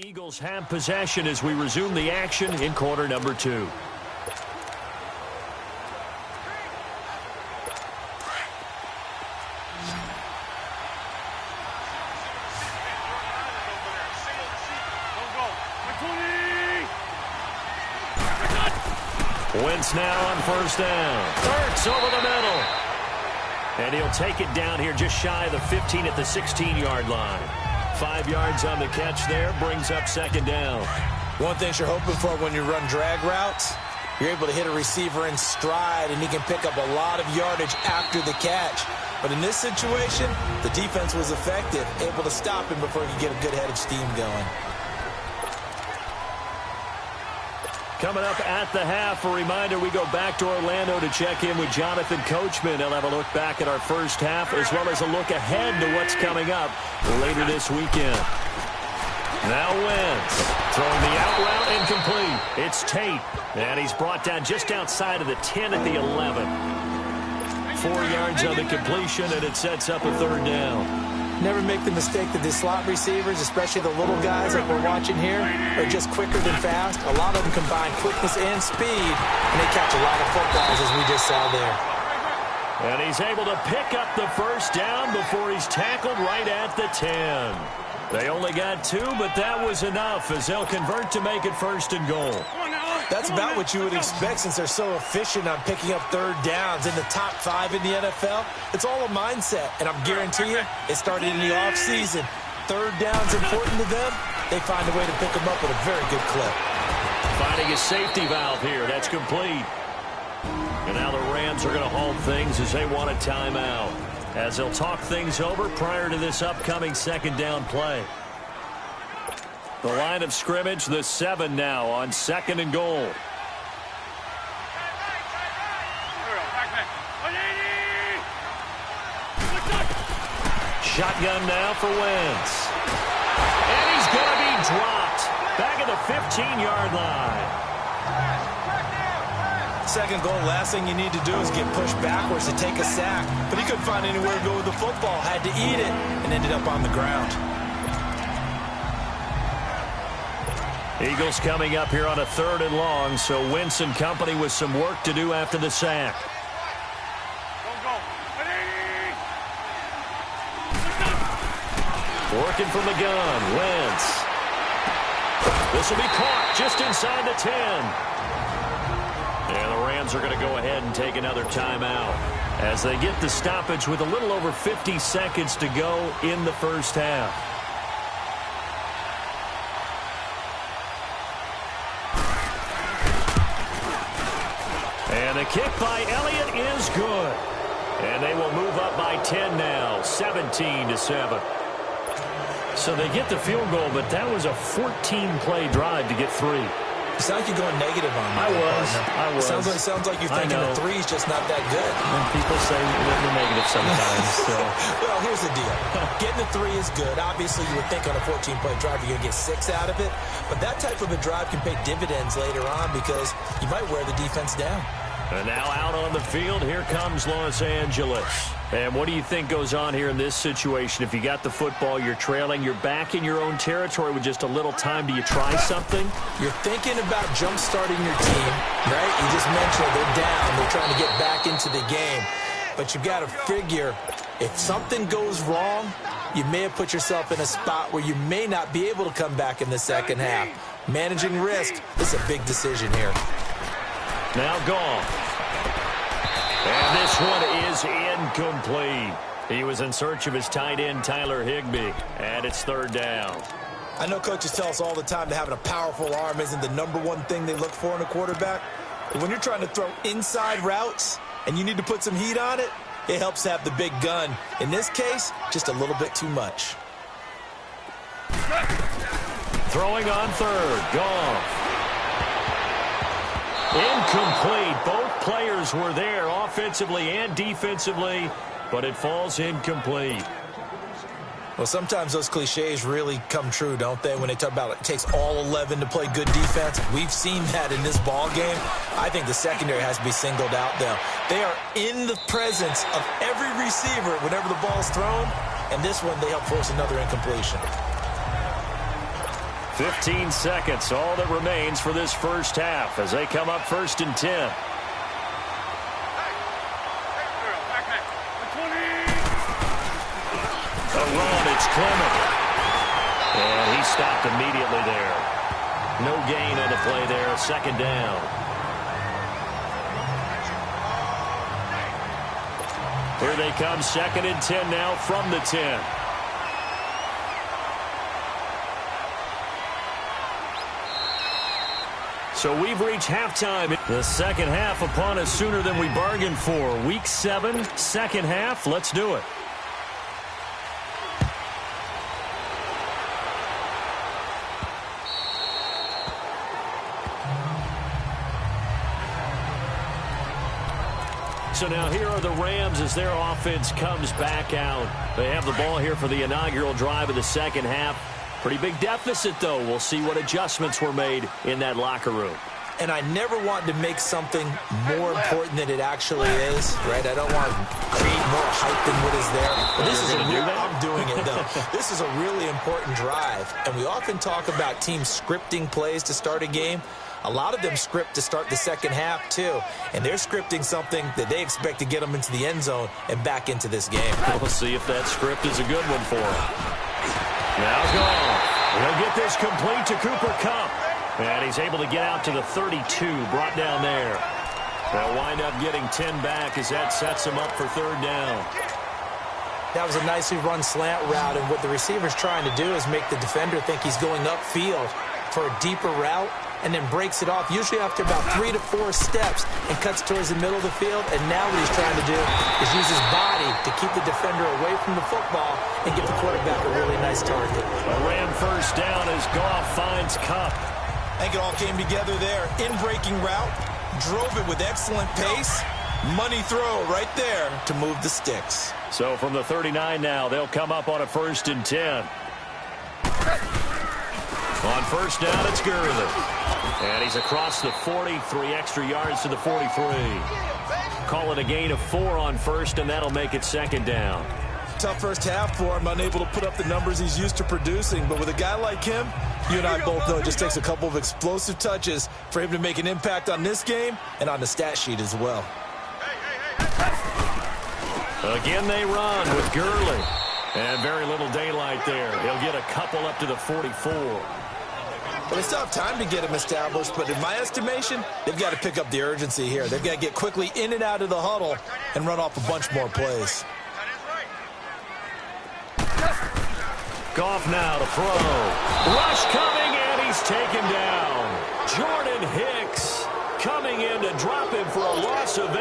Eagles have possession as we resume the action in quarter number 2. Wentz now on first down. Hurts over the middle. And he'll take it down here just shy of the 15 at the 16-yard line. 5 yards on the catch there, brings up second down. One thing you're hoping for when you run drag routes, you're able to hit a receiver in stride, and he can pick up a lot of yardage after the catch. But in this situation, the defense was effective, able to stop him before he could get a good head of steam going. Coming up at the half, a reminder, we go back to Orlando to check in with Jonathan Coachman. He'll have a look back at our first half as well as a look ahead to what's coming up later this weekend. Now Wentz throwing the out route incomplete. It's Tate, and he's brought down just outside of the 10 at the 11. 4 yards on the completion, and it sets up a third down. Never make the mistake that the slot receivers, especially the little guys like we're watching here, are just quicker than fast. A lot of them combine quickness and speed, and they catch a lot of footballs, as we just saw there. And he's able to pick up the first down before he's tackled right at the 10. They only got 2, but that was enough as they'll convert to make it first and goal. That's about what you would expect since they're so efficient on picking up third downs in the top 5 in the NFL. It's all a mindset, and I'm guarantee you it started in the offseason. Third down's important to them. They find a way to pick them up with a very good clip. Finding a safety valve here. That's complete. And now the Rams are going to halt things as they want a timeout, as they'll talk things over prior to this upcoming second down play. The line of scrimmage, the 7 now on second and goal. Shotgun now for Wentz. And he's going to be dropped back at the 15-yard line. Second goal, last thing you need to do is get pushed backwards to take a sack. But he couldn't find anywhere to go with the football, had to eat it, and ended up on the ground. Eagles coming up here on a 3rd and long, so Wentz and company with some work to do after the sack. Working from the gun, Wentz. This will be caught just inside the 10. And the Rams are going to go ahead and take another timeout as they get the stoppage with a little over 50 seconds to go in the first half. And the kick by Elliott is good. And they will move up by 10 now, 17-7. So they get the field goal, but that was a 14-play drive to get 3. You sound like you're going negative on me. I was. Sounds like you're thinking the 3's just not that good. And people say we're negative sometimes. So. Well, here's the deal. Getting the 3 is good. Obviously, you would think on a 14-play drive you're going to get 6 out of it. But that type of a drive can pay dividends later on because you might wear the defense down. And now out on the field, here comes Los Angeles. And what do you think goes on here in this situation? If you got the football, you're trailing, you're back in your own territory with just a little time. Do you try something? You're thinking about jump-starting your team, right? You just mentioned they're down. They're trying to get back into the game. But you got to figure if something goes wrong, you may have put yourself in a spot where you may not be able to come back in the second half. Managing risk is a big decision here. Now gone. And this one is incomplete. He was in search of his tight end, Tyler Higbee. And it's 3rd down. I know coaches tell us all the time that having a powerful arm isn't the #1 thing they look for in a quarterback. But when you're trying to throw inside routes and you need to put some heat on it, it helps to have the big gun. In this case, just a little bit too much. Throwing on 3rd. Goff. Incomplete. Both players were there offensively and defensively, but it falls incomplete. Well, sometimes those cliches really come true, don't they, when they talk about it takes all 11 to play good defense. We've seen that in this ball game. I think the secondary has to be singled out, though. They are in the presence of every receiver whenever the ball's thrown, and this one they help force another incompletion. 15 seconds, all that remains for this first half as they come up 1st and 10. A run, it's Clement. And he stopped immediately there. No gain on the play there, 2nd down. Here they come, 2nd and 10 now from the 10. So we've reached halftime. The second half upon us sooner than we bargained for. Week 7, second half. Let's do it. So now here are the Rams as their offense comes back out. They have the ball here for the inaugural drive of the second half. Pretty big deficit, though. We'll see what adjustments were made in that locker room. And I never want to make something more important than it actually is, right? I don't want to create more hype than what is there. But this is I'm doing it, though. This is a really important drive. And we often talk about teams scripting plays to start a game. A lot of them script to start the second half, too. And they're scripting something that they expect to get them into the end zone and back into this game. We'll see if that script is a good one for them. Now gone. He'll get this complete to Cooper Kupp. And he's able to get out to the 32, brought down there. They'll wind up getting 10 back as that sets him up for 3rd down. That was a nicely run slant route, and what the receiver's trying to do is make the defender think he's going upfield for a deeper route, and then breaks it off, usually after about 3 to 4 steps, and cuts towards the middle of the field. And now what he's trying to do is use his body to keep the defender away from the football and give the quarterback a really nice target. A Ram 1st down as Goff finds Kupp. I think it all came together there. In-breaking route, drove it with excellent pace. Money throw right there to move the sticks. So from the 39 now, they'll come up on a 1st and 10. On 1st down, it's Gurley. And he's across the 40, 3 extra yards to the 43. Call it a gain of 4 on 1st, and that'll make it 2nd down. Tough first half for him, unable to put up the numbers he's used to producing. But with a guy like him, you and I both know it just takes a couple of explosive touches for him to make an impact on this game and on the stat sheet as well. Again, they run with Gurley. And very little daylight there. He'll get a couple up to the 44. But it's tough time to get him established, but in my estimation, they've got to pick up the urgency here. They've got to get quickly in and out of the huddle and run off a bunch more plays. Goff now to throw. Rush coming, and he's taken down. Jordan Hicks coming in to drop him for a loss of 8,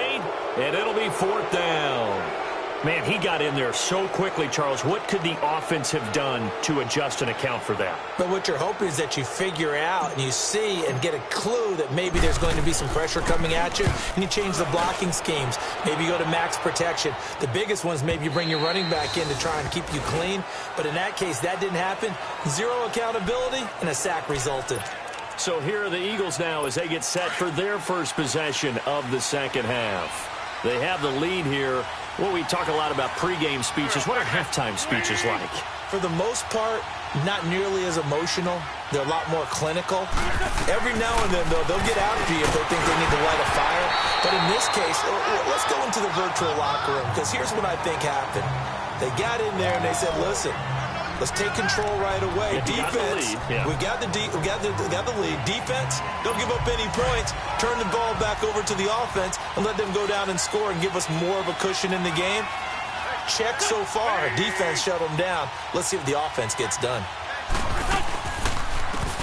and it'll be 4th down. Man, he got in there so quickly, Charles. What could the offense have done to adjust and account for that? But what you're hoping is that you figure out and you see and get a clue that maybe there's going to be some pressure coming at you, and you change the blocking schemes. Maybe you go to max protection. The biggest one is maybe you bring your running back in to try and keep you clean. But in that case, that didn't happen. 0 accountability, and a sack resulted. So here are the Eagles now as they get set for their first possession of the second half. They have the lead here. Well, we talk a lot about pregame speeches. What are halftime speeches like? For the most part, not nearly as emotional. They're a lot more clinical. Every now and then, though, they'll get after you if they think they need to light a fire. But in this case, let's go into the virtual locker room, because here's what I think happened. They got in there and they said, listen, let's take control right away. Defense, we got the lead. Defense, don't give up any points. Turn the ball back over to the offense and let them go down and score and give us more of a cushion in the game. Check so far. Defense shut them down. Let's see if the offense gets done.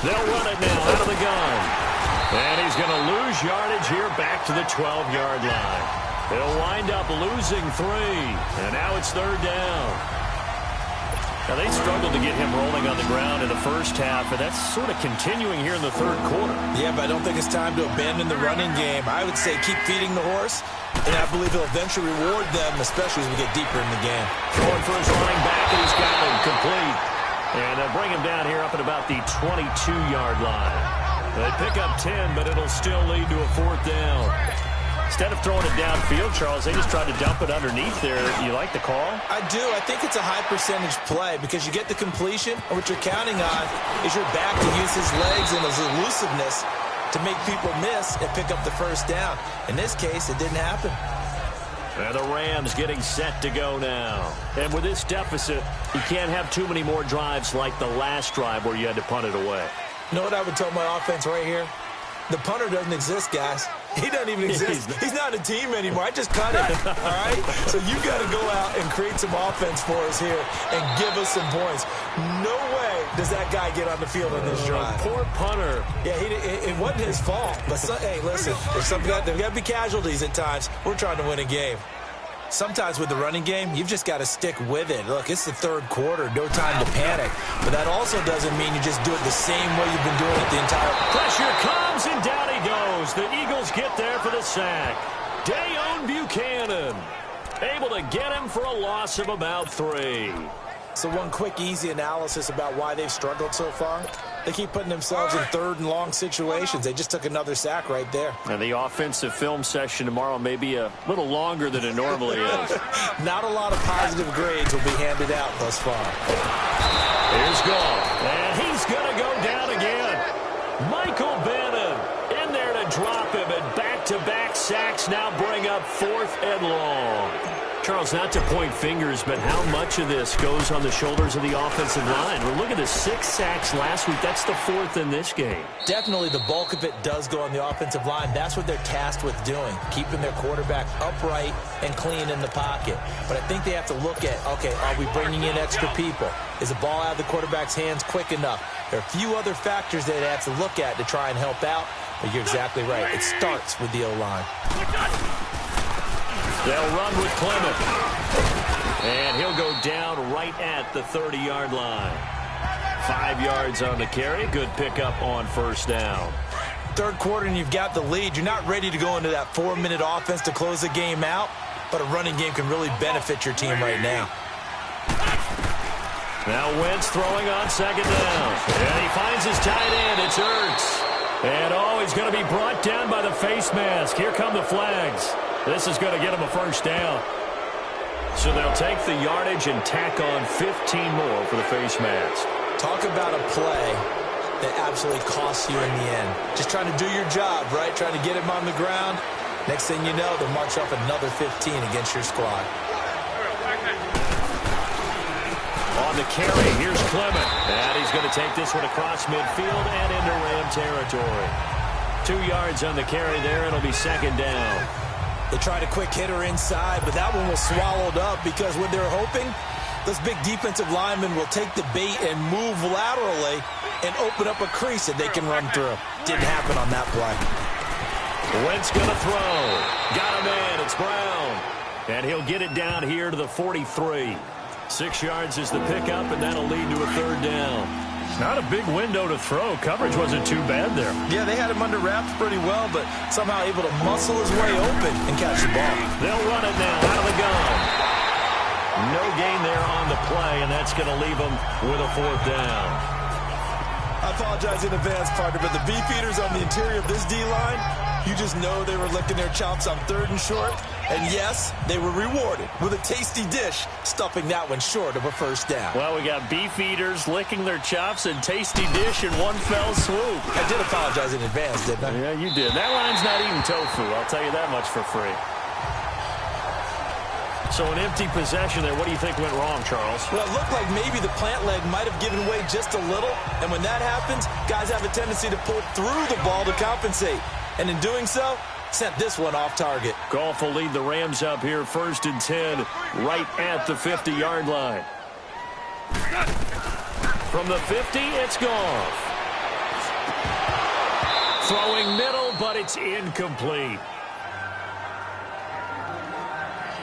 They'll run it now out of the gun. And he's going to lose yardage here back to the 12-yard line. They'll wind up losing 3. And now it's 3rd down. Now, they struggled to get him rolling on the ground in the first half, and that's sort of continuing here in the 3rd quarter. Yeah, but I don't think it's time to abandon the running game. I would say keep feeding the horse, and I believe he'll eventually reward them, especially as we get deeper in the game. Going for his running back, and he's got him complete. And they'll bring him down here up at about the 22-yard line. They pick up 10, but it'll still lead to a 4th down. Instead of throwing it downfield, Charles, they just tried to dump it underneath there. You like the call? I do. I think it's a high percentage play because you get the completion, and what you're counting on is your back to use his legs and his elusiveness to make people miss and pick up the first down. In this case, it didn't happen. And the Rams getting set to go now. And with this deficit, you can't have too many more drives like the last drive where you had to punt it away. You know what I would tell my offense right here? The punter doesn't exist, guys. He doesn't even exist. He's not a team anymore. I just cut him, all right? So you got to go out and create some offense for us here and give us some points. No way does that guy get on the field on this drive. Poor punter. Yeah, it wasn't his fault. But, hey, listen, there's got to be casualties at times. We're trying to win a game. Sometimes with the running game, you've just got to stick with it. Look, it's the third quarter, no time to panic. But that also doesn't mean you just do it the same way you've been doing it the entire... Pressure comes, and down he goes. The Eagles get there for the sack. Dayon Buchanan able to get him for a loss of about 3. So one quick, easy analysis about why they've struggled so far. They keep putting themselves in third and long situations. They just took another sack right there. And the offensive film session tomorrow may be a little longer than it normally is. Not a lot of positive grades will be handed out thus far. Here's Goff, and he's going to go down again. Michael Bannon in there to drop him, and back-to-back sacks now bring up 4th and long. Charles, not to point fingers, but how much of this goes on the shoulders of the offensive line? Well, look at the 6 sacks last week. That's the 4th in this game. Definitely the bulk of it does go on the offensive line. That's what they're tasked with doing, keeping their quarterback upright and clean in the pocket. But I think they have to look at, okay, are we bringing in extra people? Is the ball out of the quarterback's hands quick enough? There are a few other factors that they have to look at to try and help out, but you're exactly right. It starts with the O-line. They'll run with Clement. And he'll go down right at the 30-yard line. 5 yards on the carry. Good pickup on first down. Third quarter and you've got the lead. You're not ready to go into that 4-minute offense to close the game out, but a running game can really benefit your team right now. Now Wentz throwing on second down. And he finds his tight end. It's Ertz. And, he's going to be brought down by the face mask. Here come the flags. This is going to get him a first down. So they'll take the yardage and tack on 15 more for the face mask. Talk about a play that absolutely costs you in the end. Just trying to do your job, right? Trying to get him on the ground. Next thing you know, they'll march up another 15 against your squad. On the carry, here's Clement. And he's going to take this one across midfield and into Ram territory. 2 yards on the carry there. It'll be second down. They tried a quick hitter inside, but that one was swallowed up because what they're hoping, those big defensive linemen will take the bait and move laterally and open up a crease that they can run through. Didn't happen on that play. Wentz going to throw. Got a man. It's Brown. And he'll get it down here to the 43. 6 yards is the pickup, and that'll lead to a third down. Not a big window to throw. Coverage wasn't too bad there. Yeah, they had him under wraps pretty well, but somehow able to muscle his way open and catch the ball. They'll run it now out of the gun. No gain there on the play, and that's going to leave them with a fourth down. I apologize in advance, partner, but the beefeaters on the interior of this D-line, you just know they were licking their chops on 3rd and short. And yes, they were rewarded with a tasty dish, stuffing that one short of a first down. Well, we got beef eaters licking their chops and tasty dish in one fell swoop. I did apologize in advance, didn't I? Yeah, you did. That line's not eating tofu. I'll tell you that much for free. So an empty possession there. What do you think went wrong, Charles? Well, it looked like maybe the plant leg might have given way just a little. And when that happens, guys have a tendency to pull through the ball to compensate. And in doing so, sent this one off target. Goff will lead the Rams up here 1st and 10 right at the 50-yard line. From the 50, it's Goff. Throwing middle, but it's incomplete.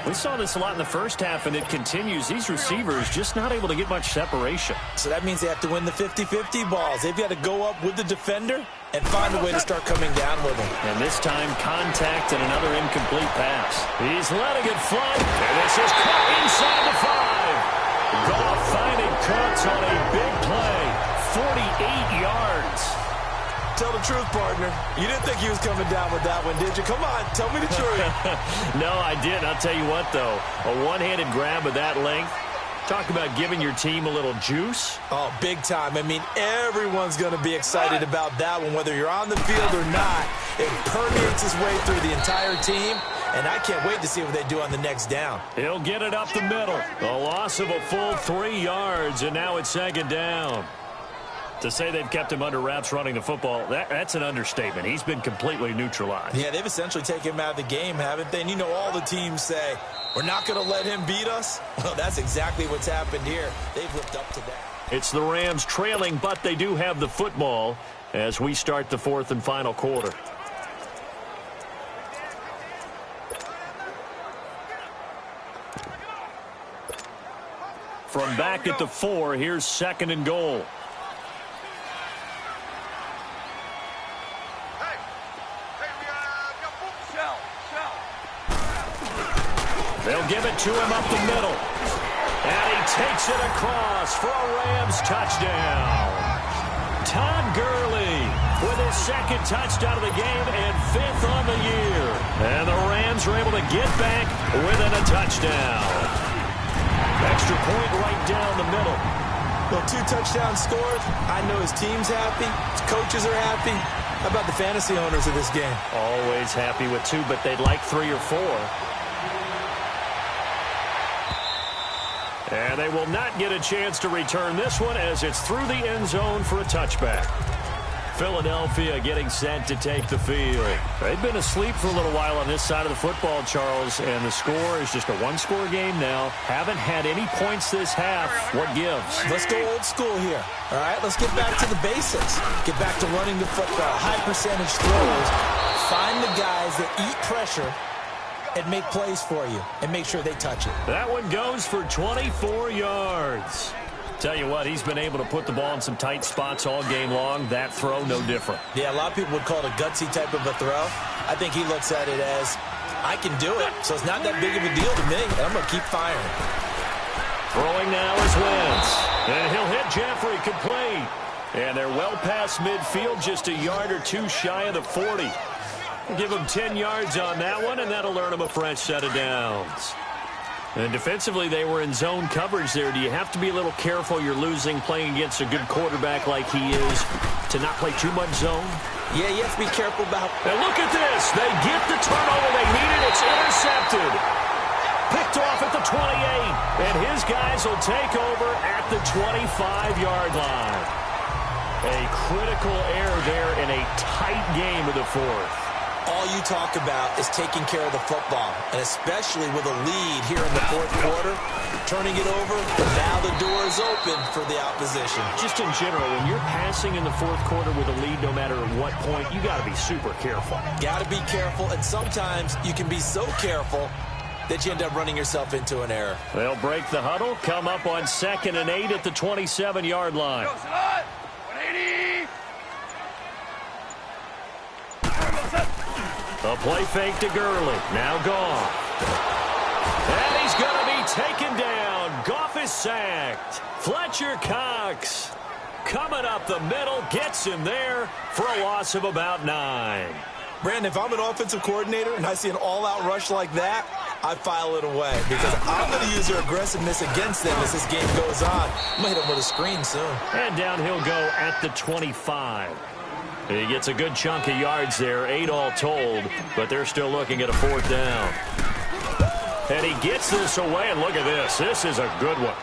We saw this a lot in the first half, and it continues. These receivers just not able to get much separation. So that means they have to win the 50-50 balls. They've got to go up with the defender and find a way to start coming down with him. And this time, contact and another incomplete pass. He's letting it fly, and this is caught inside the 5. Goff finding Cooks on a big play. 48 yards. Tell the truth, partner. You didn't think he was coming down with that one, did you? Come on, tell me the truth. No, I didn't. I'll tell you what, though. A one-handed grab of that length. Talk about giving your team a little juice. Oh, big time. I mean, everyone's going to be excited about that one, whether you're on the field or not. It permeates its way through the entire team, and I can't wait to see what they do on the next down. He'll get it up the middle. A loss of a full 3 yards, and now it's second down. To say they've kept him under wraps running the football, that's an understatement. He's been completely neutralized. Yeah, they've essentially taken him out of the game, haven't they? And you know all the teams say, we're not going to let him beat us. Well, that's exactly what's happened here. They've lived up to that. It's the Rams trailing, but they do have the football as we start the fourth and final quarter. From back at the 4, here's second and goal. They'll give it to him up the middle. And he takes it across for a Rams touchdown. Todd Gurley with his second touchdown of the game and 5th on the year. And the Rams are able to get back within a touchdown. Extra point right down the middle. Well, 2 touchdowns scored. I know his team's happy. His coaches are happy. How about the fantasy owners of this game? Always happy with 2, but they'd like 3 or 4. And they will not get a chance to return this one as it's through the end zone for a touchback. Philadelphia getting set to take the field. They've been asleep for a little while on this side of the football, Charles, and the score is just a one-score game now. Haven't had any points this half. What gives? Let's go old school here. All right, let's get back to the basics. Get back to running the football, high percentage throws. Find the guys that eat pressure and make plays for you and make sure they touch it. That one goes for 24 yards. Tell you what, he's been able to put the ball in some tight spots all game long. That throw, no different. Yeah, a lot of people would call it a gutsy type of a throw. I think he looks at it as, I can do it, so it's not that big of a deal to me, and I'm going to keep firing. Throwing now is Wentz. And he'll hit Jeffrey, complete. And they're well past midfield, just a yard or 2 shy of the 40. Give them 10 yards on that one, and that'll earn them a fresh set of downs. And defensively, they were in zone coverage there. Do you have to be a little careful you're losing playing against a good quarterback like he is to not play too much zone? Yeah, you have to be careful about... And look at this. They get the turnover they needed. It's intercepted. Picked off at the 28. And his guys will take over at the 25-yard line. A critical error there in a tight game of the fourth. All you talk about is taking care of the football, and especially with a lead here in the fourth quarter, turning it over, and now the door is open for the opposition. Just in general, when you're passing in the fourth quarter with a lead, no matter at what point, you got to be super careful. Got to be careful, and sometimes you can be so careful that you end up running yourself into an error. They'll break the huddle, come up on 2nd and 8 at the 27-yard line. A play fake to Gurley. Now Goff. And he's going to be taken down. Goff is sacked. Fletcher Cox coming up the middle. Gets him there for a loss of about 9. Brandon, if I'm an offensive coordinator and I see an all-out rush like that, I file it away because I'm going to use their aggressiveness against them as this game goes on. I'm going to hit them with a screen soon. And down he'll go at the 25. He gets a good chunk of yards there, 8 all told, but they're still looking at a 4th down. And he gets this away, and look at this. This is a good one.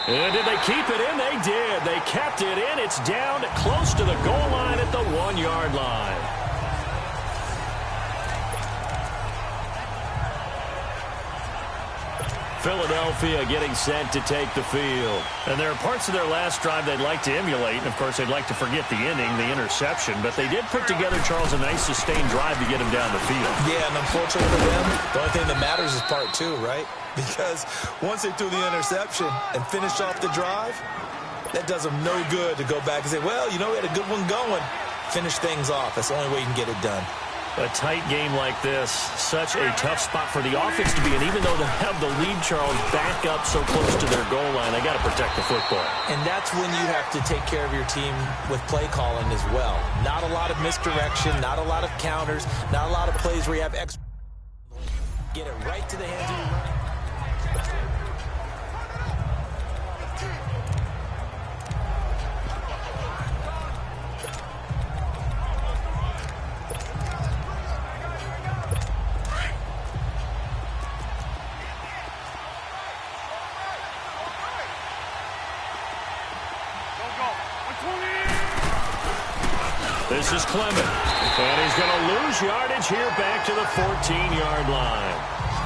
And did they keep it in? They did. They kept it in. It's down close to the goal line at the 1-yard line. Philadelphia getting set to take the field. And there are parts of their last drive they'd like to emulate. And, of course, they'd like to forget the ending, the interception. But they did put together, Charles, a nice sustained drive to get him down the field. Yeah, and unfortunately for them, the only thing that matters is part 2, right? Because once they threw the interception and finished off the drive, that does them no good to go back and say, well, you know, we had a good one going. Finish things off. That's the only way you can get it done. A tight game like this, such a tough spot for the offense to be in. Even though they have the lead, Charles, back up so close to their goal line, they got to protect the football. And that's when you have to take care of your team with play calling as well. Not a lot of misdirection, not a lot of counters, not a lot of plays where you have extra. Get it right to the hands of your running. This is Clement, and he's going to lose yardage here back to the 14-yard line.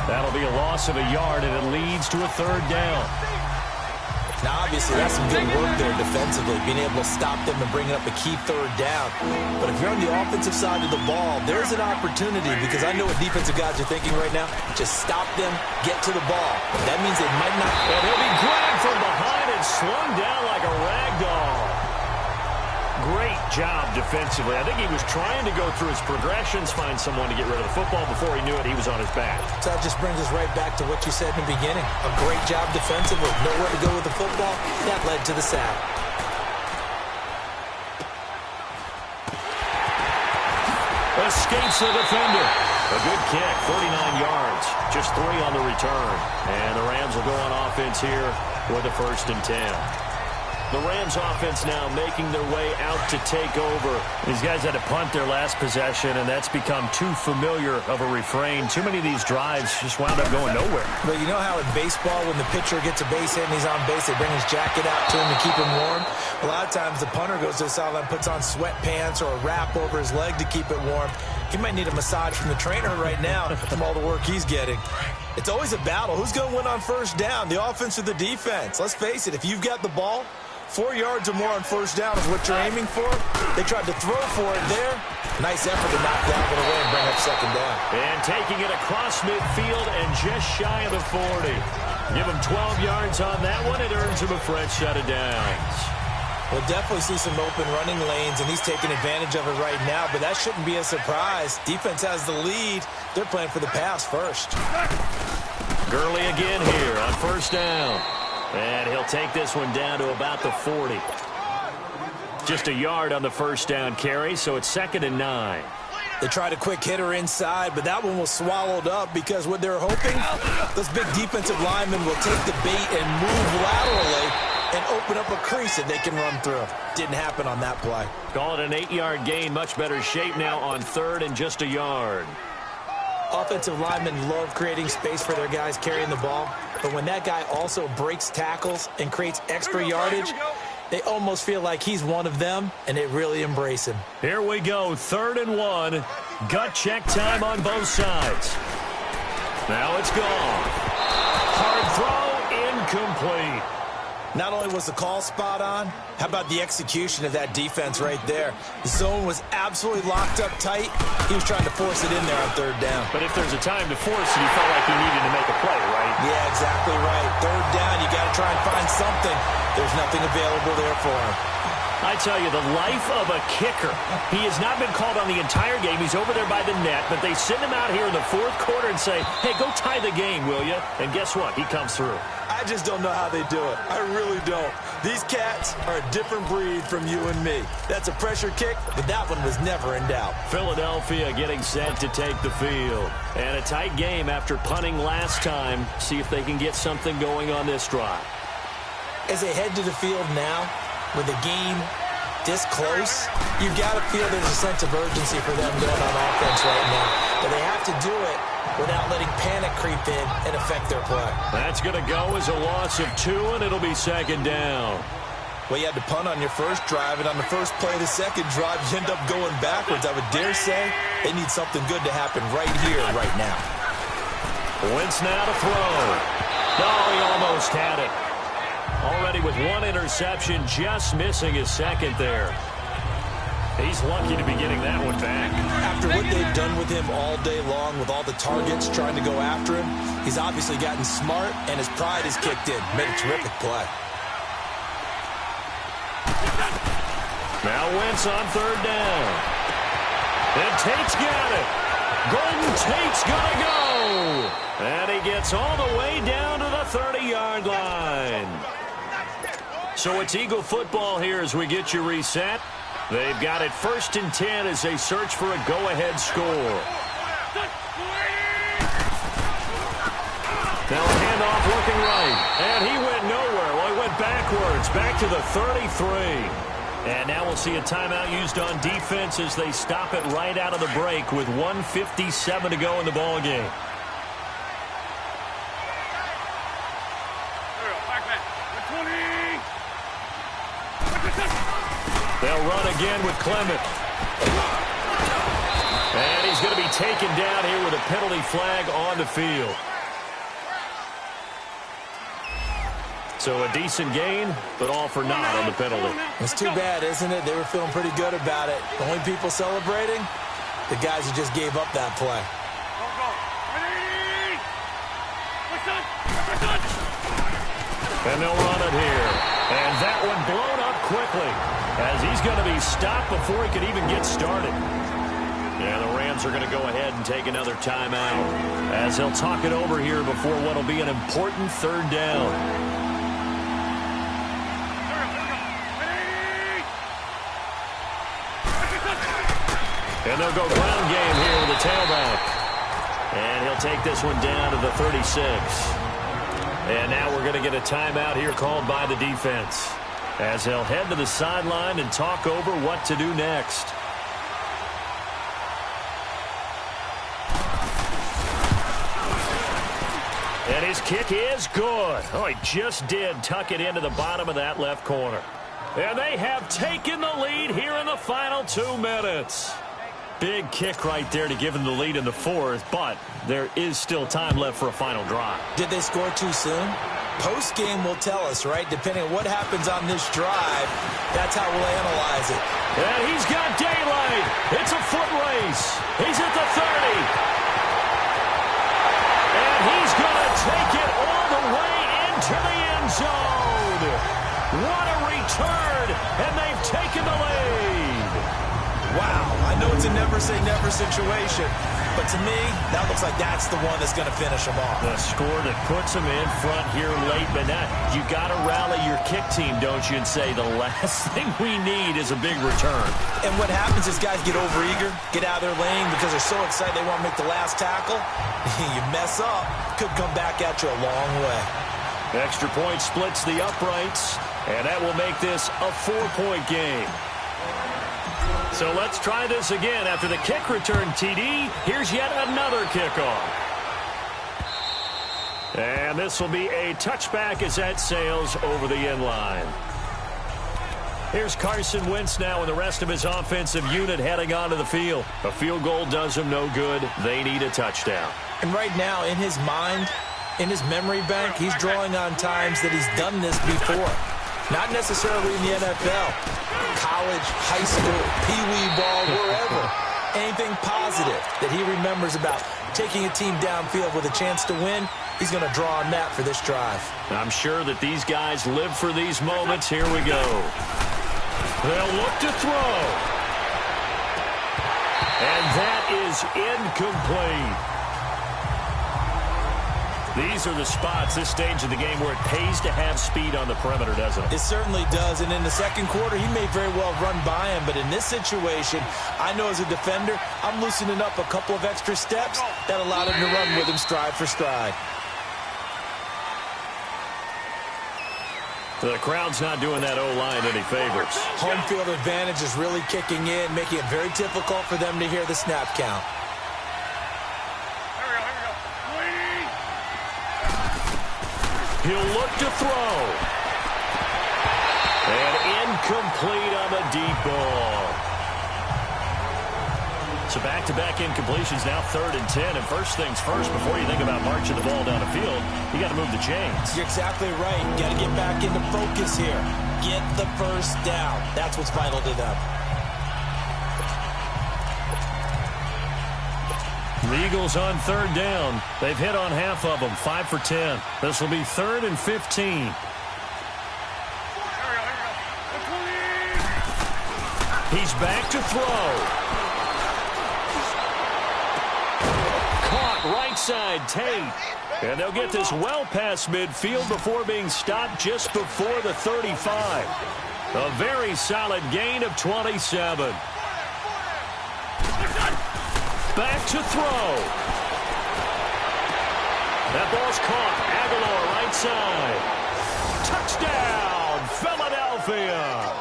That'll be a loss of a yard, and it leads to a third down. Now, obviously, that's some good work there defensively, being able to stop them and bring up a key third down. But if you're on the offensive side of the ball, there's an opportunity, because I know what defensive guys are thinking right now. Just stop them, get to the ball. That means they might not. And he'll be grabbed from behind and slung down like a rag doll. Great job defensively. I think he was trying to go through his progressions, find someone to get rid of the football. Before he knew it, he was on his back. So that just brings us right back to what you said in the beginning. A great job defensively. Nowhere to go with the football. That led to the sack. Escapes the defender. A good kick, 49 yards. Just 3 on the return. And the Rams will go on offense here with a 1st and 10. The Rams offense now making their way out to take over. These guys had to punt their last possession, and that's become too familiar of a refrain. Too many of these drives just wound up going nowhere. But you know how in baseball, when the pitcher gets a base hit and he's on base, they bring his jacket out to him to keep him warm? A lot of times the punter goes to the sideline, puts on sweatpants or a wrap over his leg to keep it warm. He might need a massage from the trainer right now from all the work he's getting. It's always a battle. Who's going to win on first down, the offense or the defense? Let's face it, if you've got the ball, 4 yards or more on first down is what you're aiming for. They tried to throw for it there. Nice effort to knock that one away and bring up 2nd down. And taking it across midfield and just shy of the 40. Give him 12 yards on that one. It earns him a fresh set of downs. We'll definitely see some open running lanes, and he's taking advantage of it right now, but that shouldn't be a surprise. Defense has the lead. They're playing for the pass first. Gurley again here on first down. And he'll take this one down to about the 40. Just a yard on the first down carry, so it's 2nd and 9. They tried a quick hitter inside, but that one was swallowed up because what they're hoping, those big defensive linemen will take the bait and move laterally and open up a crease that they can run through. Didn't happen on that play. Call it an 8-yard gain. Much better shape now on 3rd and just a yard. Offensive linemen love creating space for their guys carrying the ball, but when that guy also breaks tackles and creates extra yardage, they almost feel like he's one of them, and they really embrace him. Here we go, 3rd and 1. Gut check time on both sides. Now it's gone. Hard throw, incomplete. Not only was the call spot on, how about the execution of that defense right there? The zone was absolutely locked up tight. He was trying to force it in there on 3rd down. But if there's a time to force it, he felt like he needed to make a play, right? Yeah, exactly right. 3rd down, you got to try and find something. There's nothing available there for him. I tell you, the life of a kicker. He has not been called on the entire game. He's over there by the net, but they send him out here in the 4th quarter and say, hey, go tie the game, will you? And guess what? He comes through. I just don't know how they do it. I really don't. These cats are a different breed from you and me. That's a pressure kick, but that one was never in doubt. Philadelphia getting set to take the field. And a tight game after punting last time. See if they can get something going on this drive. As they head to the field now, with the game this close, you've got to feel there's a sense of urgency for them going on offense right now. But they have to do it without letting panic creep in and affect their play. That's going to go as a loss of 2, and it'll be 2nd down. Well, you had to punt on your first drive, and on the first play of the second drive, you end up going backwards. I would dare say they need something good to happen right here, right now. Wentz now to throw. No, he almost had it. Already with 1 interception, just missing his 2nd there. He's lucky to be getting that one back. After what they've done with him all day long, with all the targets trying to go after him, he's obviously gotten smart, and his pride has kicked in. Made a terrific play. Now Wentz on 3rd down. And Tate's got it. Golden Tate's going to go. And he gets all the way down to the 30-yard line. So it's Eagle football here as we get you reset. They've got it 1st and 10 as they search for a go-ahead score. Now a handoff looking right. And he went nowhere. Well, he went backwards, back to the 33. And now we'll see a timeout used on defense as they stop it right out of the break with 1:57 to go in the ball game. They'll run again with Clement. And he's going to be taken down here with a penalty flag on the field. So a decent gain, but all for naught on the penalty. It's too bad, isn't it? They were feeling pretty good about it. The only people celebrating, the guys who just gave up that play. And they'll run it here. And that one blown up quickly as he's going to be stopped before he could even get started. Yeah, the Rams are going to go ahead and take another timeout as they'll talk it over here before what will be an important 3rd down. And they'll go ground game here with the tailback. And he'll take this one down to the 36. And now we're going to get a timeout here called by the defense as they'll head to the sideline and talk over what to do next. And his kick is good. Oh, he just did tuck it into the bottom of that left corner. And they have taken the lead here in the final 2 minutes. Big kick right there to give them the lead in the 4th, but there is still time left for a final drive. Did they score too soon? Post-game will tell us, right? Depending on what happens on this drive, that's how we'll analyze it. And he's got daylight. It's a foot race. He's at the 30. And he's going to take it all the way into the end zone. What a return, and they've taken the lead. Wow, I know it's a never-say-never situation, but to me, that looks like that's the one that's going to finish them off. The score that puts them in front here late, but now you got to rally your kick team, don't you, and say the last thing we need is a big return. And what happens is guys get overeager, get out of their lane because they're so excited they want to make the last tackle. You mess up, could come back at you a long way. Extra point splits the uprights, and that will make this a 4-point game. So let's try this again. After the kick return TD, here's yet another kickoff. And this will be a touchback as that sails over the end line. Here's Carson Wentz now and the rest of his offensive unit heading onto the field. A field goal does them no good. They need a touchdown. And right now, in his mind, in his memory bank, he's drawing on times that he's done this before. Not necessarily in the NFL. College, high school, pee-wee ball, wherever. Anything positive that he remembers about taking a team downfield with a chance to win, he's going to draw on that for this drive. I'm sure that these guys live for these moments. Here we go. They'll look to throw. And that is incomplete. These are the spots, this stage of the game, where it pays to have speed on the perimeter, doesn't it? It certainly does, and in the second quarter, he may very well run by him, but in this situation, I know as a defender, I'm loosening up a couple of extra steps that allowed him to run with him stride for stride. The crowd's not doing that O-line any favors. Home field advantage is really kicking in, making it very difficult for them to hear the snap count. He'll look to throw. And incomplete on the deep ball. So back-to-back incompletions, now 3rd and 10. And first things first, before you think about marching the ball down the field, you got to move the chains. You're exactly right. You got to get back into focus here. Get the first down. That's what's vital to them. The Eagles on 3rd down. They've hit on half of them, 5 for 10. This will be 3rd and 15. He's back to throw. right side, Tate. And they'll get this well past midfield before being stopped just before the 35. A very solid gain of 27. Back to throw. That ball's caught. Aguilar right side. Touchdown, Philadelphia.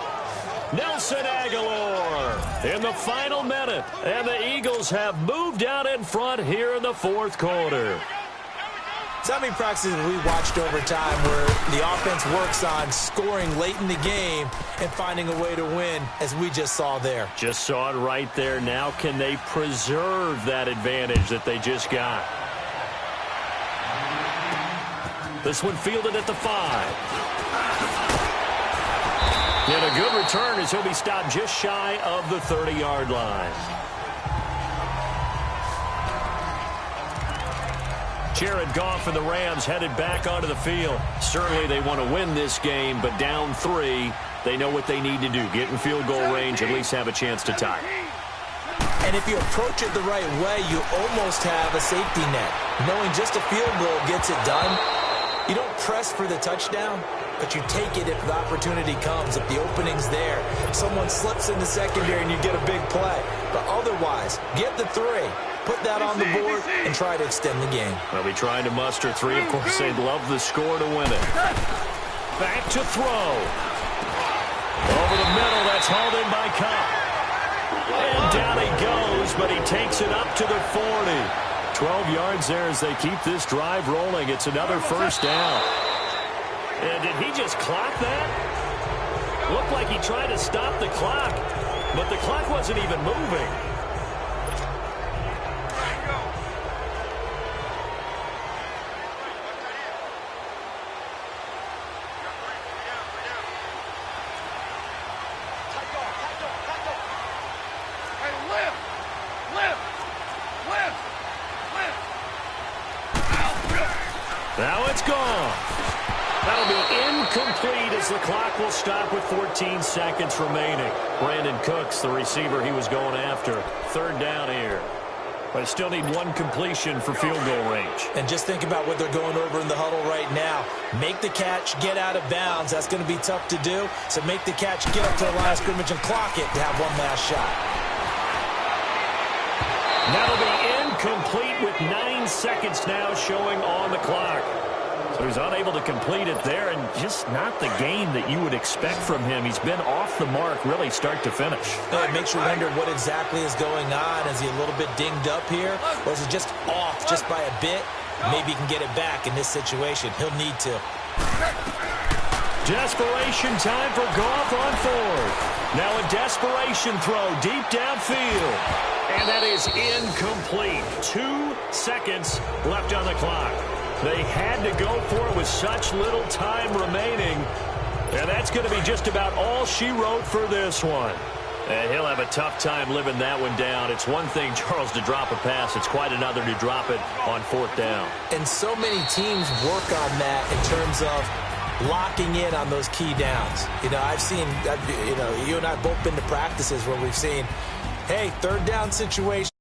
Nelson Aguilar in the final minute. And the Eagles have moved out in front here in the fourth quarter. So how many practices have we watched over time where the offense works on scoring late in the game and finding a way to win, as we just saw there? Just saw it right there. Now can they preserve that advantage that they just got? This one fielded at the 5. And a good return as he'll be stopped just shy of the 30-yard line. Jared Goff and the Rams headed back onto the field. Certainly they want to win this game, but down 3, they know what they need to do. Get in field goal range, at least have a chance to tie. And if you approach it the right way, you almost have a safety net. Knowing just a field goal gets it done. You don't press for the touchdown, but you take it if the opportunity comes, if the opening's there. Someone slips in the secondary and you get a big play. But otherwise, get the 3. Put that on the board and try to extend the game. They'll be trying to muster 3. Of course, they'd love the score to win it. Back to throw. Over the middle, that's hauled in by Cobb. And down he goes, but he takes it up to the 40. 12 yards there as they keep this drive rolling. It's another first down. And did he just clock that? Looked like he tried to stop the clock, but the clock wasn't even moving. Now it's gone. That'll be incomplete as the clock will stop with 14 seconds remaining. Brandon Cooks, the receiver he was going after. Third down here. But they still need 1 completion for field goal range. And just think about what they're going over in the huddle right now. Make the catch, get out of bounds. That's going to be tough to do. So make the catch, get up to the line of scrimmage, and clock it to have one last shot. That'll be incomplete with 9 seconds now showing on the clock. So he's unable to complete it there, and just not the game that you would expect from him. He's been off the mark really start to finish. It makes you wonder what exactly is going on. Is he a little bit dinged up here, or is he just off just by a bit? Maybe he can get it back in this situation. He'll need to. Desperation time for Goff on 4th. Now a desperation throw deep downfield. And that is incomplete. 2 seconds left on the clock. They had to go for it with such little time remaining. And that's going to be just about all she wrote for this one. And he'll have a tough time living that one down. It's one thing, Charles, to drop a pass. It's quite another to drop it on 4th down. And so many teams work on that in terms of locking in on those key downs. You know, you and I have both been to practices where we've seen, hey, 3rd down situation.